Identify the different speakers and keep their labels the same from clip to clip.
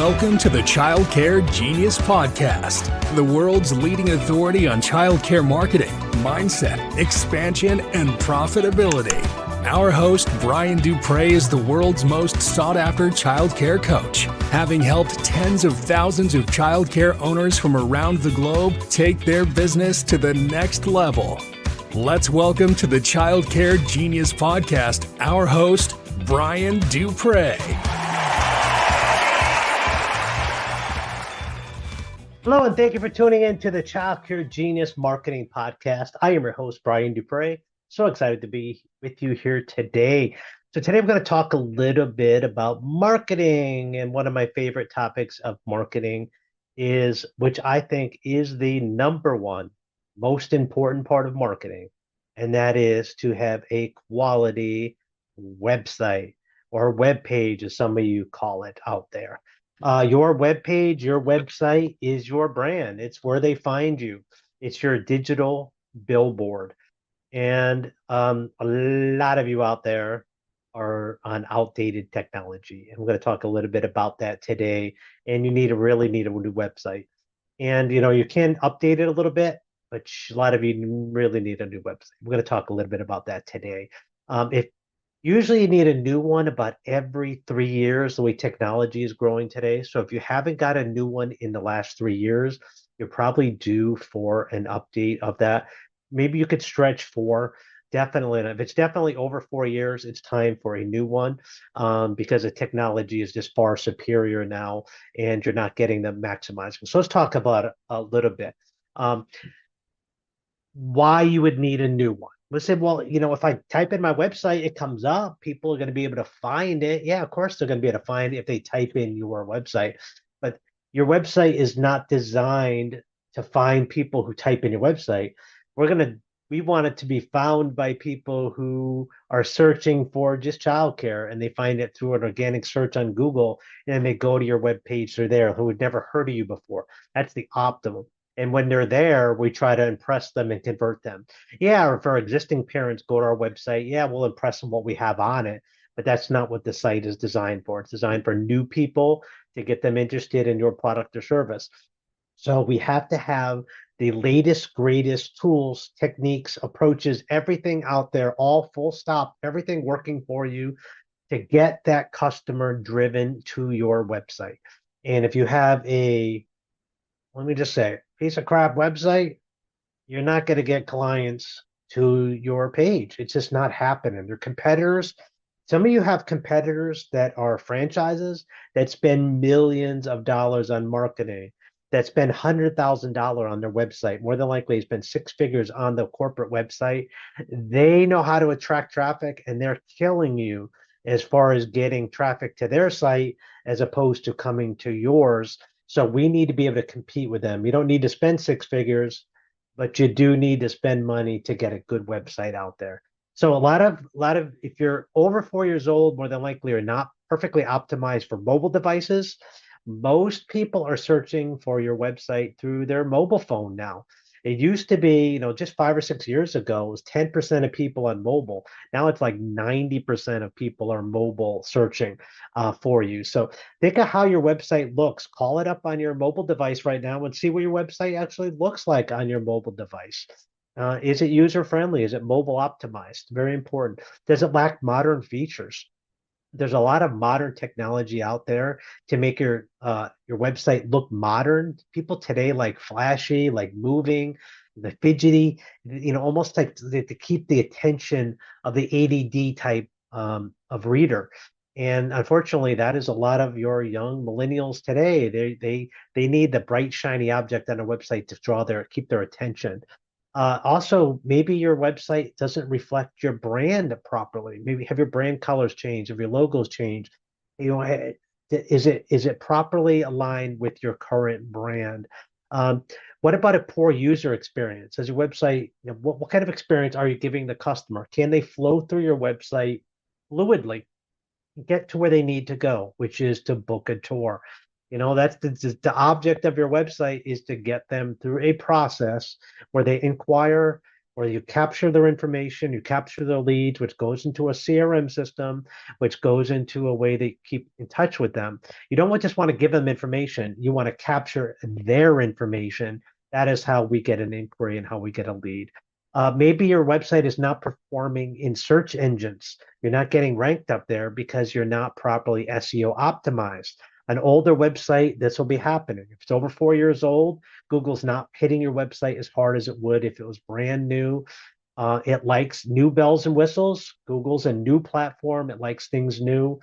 Speaker 1: Welcome to the Childcare Genius Podcast, the world's leading authority on childcare marketing, mindset, expansion, and profitability. Our host, Brian Duprey, is the world's most sought-after childcare coach, having helped tens of thousands of childcare owners from around the globe take their business to the next level. Let's welcome to the Childcare Genius Podcast, our host, Brian Duprey.
Speaker 2: Hello, and thank you for tuning in to the Childcare Genius Marketing Podcast. I am your host, Brian Duprey. So excited to be with you here today. So today we're going to talk a little bit about marketing, and one of my favorite topics of marketing is, which I think is the number one most important part of marketing, and that is to have a quality website or web page, as some of you call it out there. Your web page, your website is your brand. It's where they find you. It's your digital billboard. And a lot of you out there are on outdated technology. And we're going to talk a little bit about that today. And you really need a new website. And, you can update it a little bit, but a lot of you really need a new website. We're going to talk a little bit about that today. Usually you need a new one about every 3 years, the way technology is growing today. So if you haven't got a new one in the last 3 years, you're probably due for an update of that. Maybe you could stretch 4, definitely. And if it's definitely over 4 years, it's time for a new one, because the technology is just far superior now and you're not getting them maximized. So let's talk about it a little bit. Why you would need a new one. Let's say, well, if I type in my website, it comes up, people are going to be able to find it. Yeah, of course they're going to be able to find it if they type in your website. But your website is not designed to find people who type in your website. We want it to be found by people who are searching for just childcare, and they find it through an organic search on Google, and then they go to your webpage. They're there, who had never heard of you before. That's the optimum. And when they're there, we try to impress them and convert them. Yeah, or if our existing parents go to our website, yeah, we'll impress them what we have on it. But that's not what the site is designed for. It's designed for new people to get them interested in your product or service. So we have to have the latest, greatest tools, techniques, approaches, everything out there, all full stop, everything working for you to get that customer driven to your website. And if you have let me just say, piece of crap website, you're not going to get clients to your page. It's just not happening. They're competitors. Some of you have competitors that are franchises that spend millions of dollars on marketing, that spend $100,000 on their website. More than likely, they spend 6 figures on the corporate website. They know how to attract traffic, and they're killing you as far as getting traffic to their site as opposed to coming to yours. So we need to be able to compete with them. You don't need to spend 6 figures, but you do need to spend money to get a good website out there. So a lot of, if you're over 4 years old, more than likely are not perfectly optimized for mobile devices. Most people are searching for your website through their mobile phone now. It used to be, just 5 or 6 years ago, it was 10% of people on mobile. Now it's like 90% of people are mobile searching for you. So think of how your website looks. Call it up on your mobile device right now and see what your website actually looks like on your mobile device. Is it user-friendly? Is it mobile optimized? Very important. Does it lack modern features? There's a lot of modern technology out there to make your website look modern. People today like flashy, like moving, the fidgety, almost like to keep the attention of the ADD type of reader. And unfortunately, that is a lot of your young millennials today. They need the bright, shiny object on a website to keep their attention. Also, maybe your website doesn't reflect your brand properly. Maybe have your brand colors changed, have your logos changed. Is it properly aligned with your current brand? What about a poor user experience? As your website, what kind of experience are you giving the customer? Can they flow through your website fluidly, get to where they need to go, which is to book a tour? That's the object of your website, is to get them through a process where they inquire, where you capture their information, you capture their leads, which goes into a CRM system, which goes into a way that keep in touch with them. You don't just want to give them information, you want to capture their information. That is how we get an inquiry and how we get a lead. Maybe your website is not performing in search engines. You're not getting ranked up there because you're not properly SEO optimized. An older website, this will be happening. If it's over 4 years old, Google's not hitting your website as hard as it would if it was brand new. It likes new bells and whistles. Google's a new platform. It likes things new.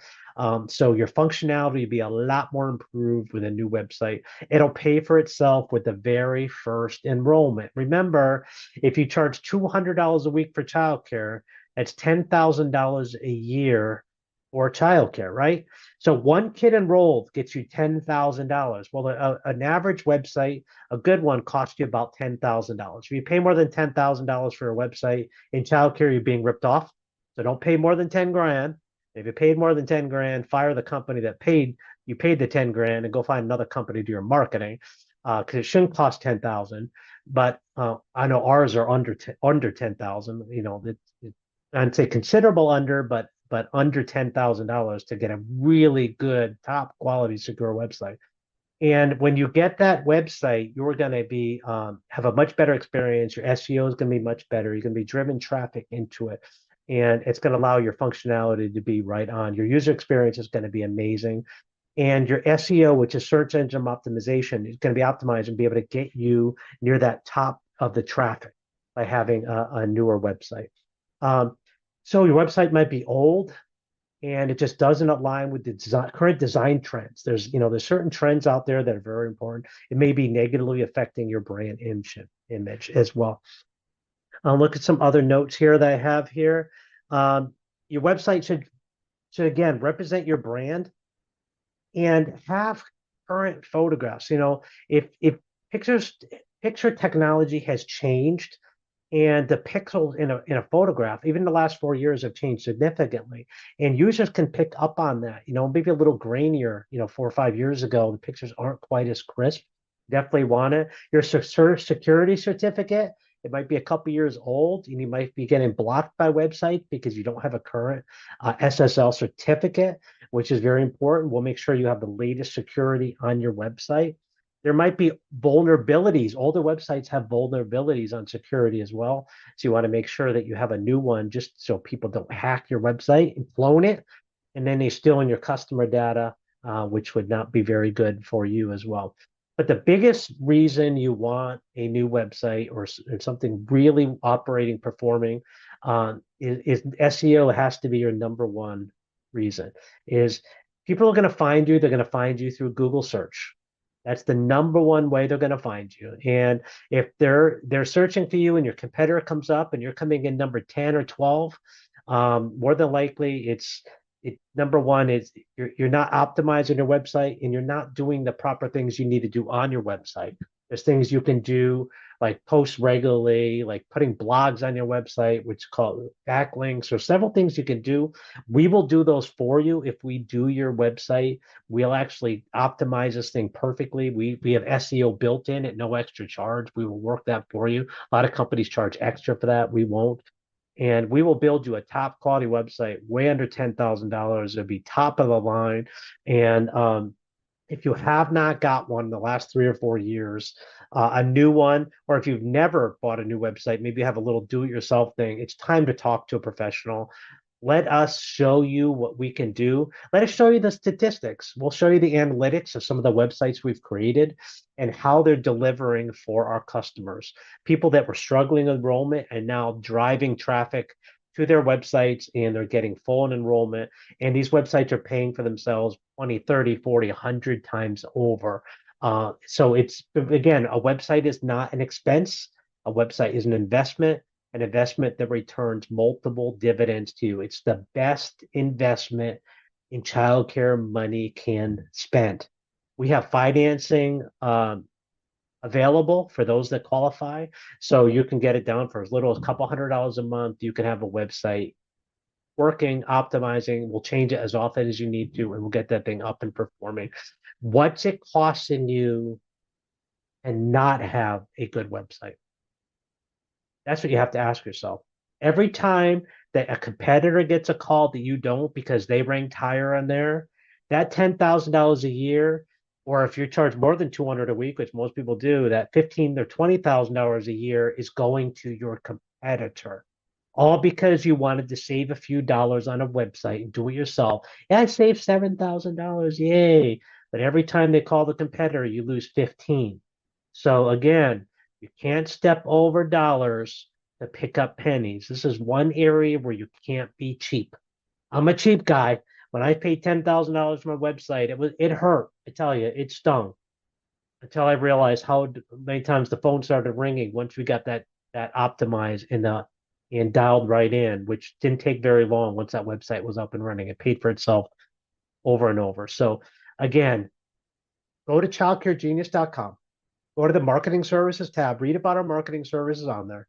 Speaker 2: So your functionality will be a lot more improved with a new website. It'll pay for itself with the very first enrollment. Remember, if you charge $200 a week for childcare, that's $10,000 a year for childcare, right? So one kid enrolled gets you $10,000. Well, an average website, a good one, costs you about $10,000. If you pay more than $10,000 for a website in childcare, you're being ripped off. So don't pay more than 10 grand. If you paid more than 10 grand, fire the company that paid the 10 grand and go find another company to do your marketing, because it shouldn't cost 10,000. But I know ours are under 10,000. I'd say considerable under, but under $10,000 to get a really good, top quality, secure website. And when you get that website, you're going to be have a much better experience. Your SEO is going to be much better. You're going to be driven traffic into it, and it's going to allow your functionality to be right on. Your user experience is going to be amazing, and your SEO, which is search engine optimization, is going to be optimized and be able to get you near that top of the traffic by having a newer website. So your website might be old and it just doesn't align with the current design trends. There's certain trends out there that are very important. It may be negatively affecting your brand image as well. I'll look at some other notes here that I have here. Your website should again represent your brand and have current photographs. If picture technology has changed, and the pixels in a photograph, even the last 4 years, have changed significantly. And users can pick up on that. Maybe a little grainier, 4 or 5 years ago, the pictures aren't quite as crisp. Definitely want it. Your security certificate, it might be a couple years old, and you might be getting blocked by websites because you don't have a current SSL certificate, which is very important. We'll make sure you have the latest security on your website. There might be vulnerabilities. Older websites have vulnerabilities on security as well. So you want to make sure that you have a new one just so people don't hack your website and clone it. And then they steal in your customer data, which would not be very good for you as well. But the biggest reason you want a new website or something really operating, performing, is SEO has to be your number one reason. Is people are going to find you. They're going to find you through Google search. That's the number one way they're going to find you. And if they're searching for you and your competitor comes up and you're coming in number 10 or 12, more than likely number one is you're not optimizing your website and you're not doing the proper things you need to do on your website. There's things you can do like post regularly, like putting blogs on your website, which is called backlinks, or several things you can do. We will do those for you. If we do your website, we'll actually optimize this thing perfectly. We have SEO built in at no extra charge. We will work that for you. A lot of companies charge extra for that. We won't. And we will build you a top quality website way under $10,000. It'll be top of the line. And if you have not got one in the last 3 or 4 years, a new one, or if you've never bought a new website, maybe you have a little do-it-yourself thing, it's time to talk to a professional. Let us show you what we can do. Let us show you the statistics. We'll show you the analytics of some of the websites we've created and how they're delivering for our customers. People that were struggling with enrollment and now driving traffic to their websites, and they're getting full enrollment. And these websites are paying for themselves 20, 30, 40, 100 times over. So it's, again, a website is not an expense. A website is an investment that returns multiple dividends to you. It's the best investment in childcare money can spend. We have financing available for those that qualify. So you can get it down for as little as a couple $100 a month. You can have a website working, optimizing. We'll change it as often as you need to, and we'll get that thing up and performing. What's it costing you and not have a good website? That's what you have to ask yourself. Every time that a competitor gets a call that you don't because they ranked higher on there, that $10,000 a year, or if you're charged more than 200 a week, which most people do, that 15 or $20,000 a year is going to your competitor. All because you wanted to save a few dollars on a website and do it yourself. Yeah, I saved $7,000. Yay. But every time they call the competitor, you lose 15. So again, you can't step over dollars to pick up pennies. This is one area where you can't be cheap. I'm a cheap guy. When I paid $10,000 for my website, it hurt. I tell you, it stung until I realized how many times the phone started ringing once we got that optimized and dialed right in, which didn't take very long once that website was up and running. It paid for itself over and over. So again, go to childcaregenius.com, go to the marketing services tab, read about our marketing services on there,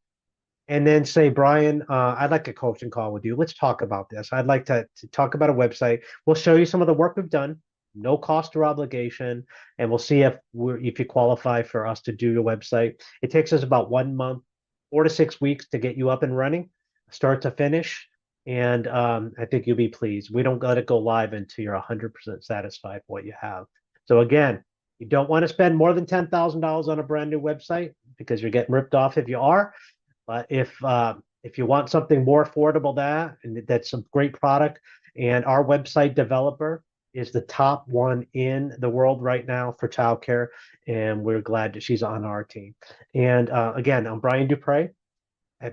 Speaker 2: and then say, Brian, I'd like a coaching call with you. Let's talk about this. I'd like to talk about a website. We'll show you some of the work we've done, no cost or obligation, and we'll see if you qualify for us to do your website. It takes us about 1 month, 4 to 6 weeks to get you up and running, start to finish. And I think you'll be pleased. We don't let it go live until you're 100% satisfied with what you have. So again, you don't want to spend more than $10,000 on a brand new website because you're getting ripped off if you are. But if you want something more affordable, that's a great product, and our website developer is the top one in the world right now for childcare, and we're glad that she's on our team. And again, I'm Brian Duprey.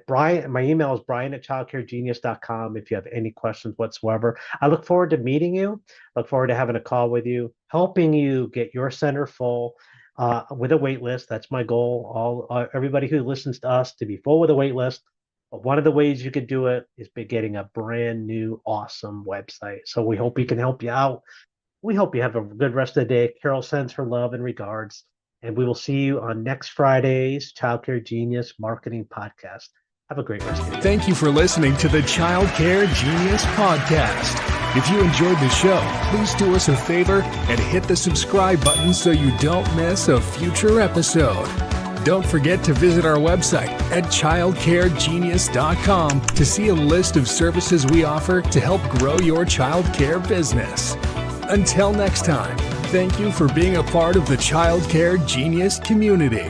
Speaker 2: My email is brian@childcaregenius.com if you have any questions whatsoever. I look forward to meeting you, look forward to having a call with you, helping you get your center full with a wait list. That's my goal. Everybody who listens to us to be full with a wait list. But one of the ways you could do it is by getting a brand new, awesome website. So we hope we can help you out. We hope you have a good rest of the day. Carol sends her love and regards. And we will see you on next Friday's Childcare Genius Marketing Podcast. Have a great rest of the day.
Speaker 1: Thank you for listening to the Childcare Genius Podcast. If you enjoyed the show, please do us a favor and hit the subscribe button so you don't miss a future episode. Don't forget to visit our website at childcaregenius.com to see a list of services we offer to help grow your childcare business. Until next time, thank you for being a part of the Childcare Genius community.